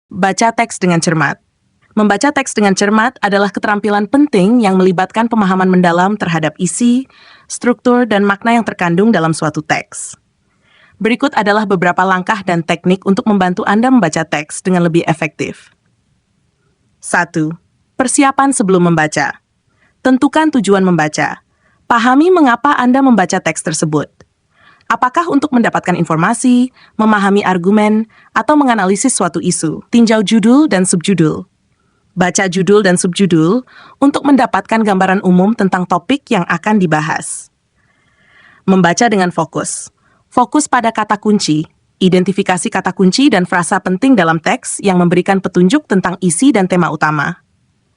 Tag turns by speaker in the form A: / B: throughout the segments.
A: Baca teks dengan cermat. Membaca teks dengan cermat adalah keterampilan penting yang melibatkan pemahaman mendalam terhadap isi, struktur, dan makna yang terkandung dalam suatu teks. Berikut adalah beberapa langkah dan teknik untuk membantu Anda membaca teks dengan lebih efektif. 1. Persiapan sebelum membaca. Tentukan tujuan membaca. Pahami mengapa Anda membaca teks tersebut. Apakah untuk mendapatkan informasi, memahami argumen, atau menganalisis suatu isu? Tinjau judul dan subjudul. Baca judul dan subjudul untuk mendapatkan gambaran umum tentang topik yang akan dibahas. Membaca dengan fokus. Fokus pada kata kunci, identifikasi kata kunci dan frasa penting dalam teks yang memberikan petunjuk tentang isi dan tema utama.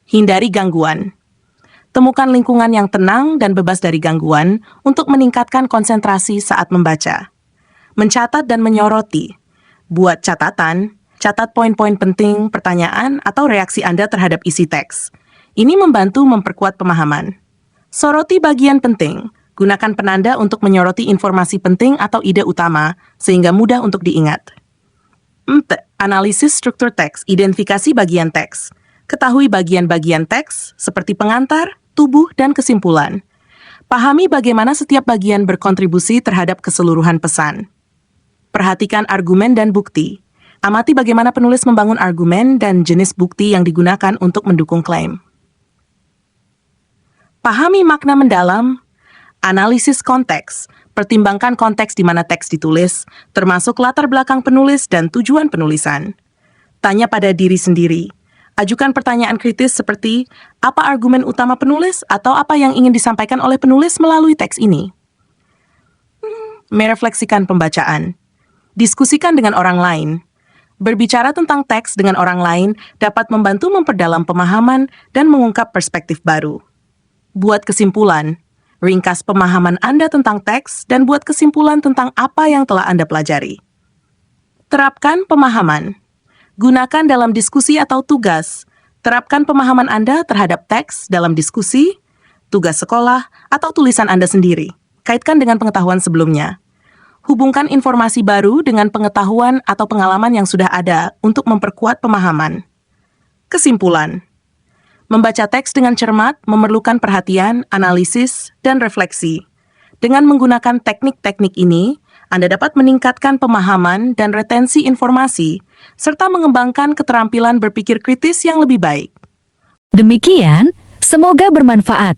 A: Hindari gangguan. Temukan lingkungan yang tenang dan bebas dari gangguan untuk meningkatkan konsentrasi saat membaca. Mencatat dan menyoroti. Buat catatan, catat poin-poin penting, pertanyaan, atau reaksi Anda terhadap isi teks. Ini membantu memperkuat pemahaman. Soroti bagian penting. Gunakan penanda untuk menyoroti informasi penting atau ide utama, sehingga mudah untuk diingat. Analisis struktur teks, identifikasi bagian teks. Ketahui bagian-bagian teks, seperti pengantar, tubuh, dan kesimpulan. Pahami bagaimana setiap bagian berkontribusi terhadap keseluruhan pesan. Perhatikan argumen dan bukti. Amati bagaimana penulis membangun argumen dan jenis bukti yang digunakan untuk mendukung klaim. Pahami makna mendalam. Analisis konteks. Pertimbangkan konteks di mana teks ditulis, termasuk latar belakang penulis dan tujuan penulisan. Tanya pada diri sendiri. Ajukan pertanyaan kritis seperti, apa argumen utama penulis atau apa yang ingin disampaikan oleh penulis melalui teks ini? Merefleksikan pembacaan. Diskusikan dengan orang lain. Berbicara tentang teks dengan orang lain dapat membantu memperdalam pemahaman dan mengungkap perspektif baru. Buat kesimpulan. Ringkas pemahaman Anda tentang teks dan buat kesimpulan tentang apa yang telah Anda pelajari. Terapkan pemahaman. Gunakan dalam diskusi atau tugas. Terapkan pemahaman Anda terhadap teks dalam diskusi, tugas sekolah, atau tulisan Anda sendiri. Kaitkan dengan pengetahuan sebelumnya. Hubungkan informasi baru dengan pengetahuan atau pengalaman yang sudah ada untuk memperkuat pemahaman. Kesimpulan. Membaca teks dengan cermat memerlukan perhatian, analisis, dan refleksi. Dengan menggunakan teknik-teknik ini, Anda dapat meningkatkan pemahaman dan retensi informasi, serta mengembangkan keterampilan berpikir kritis yang lebih baik.
B: Demikian, semoga bermanfaat.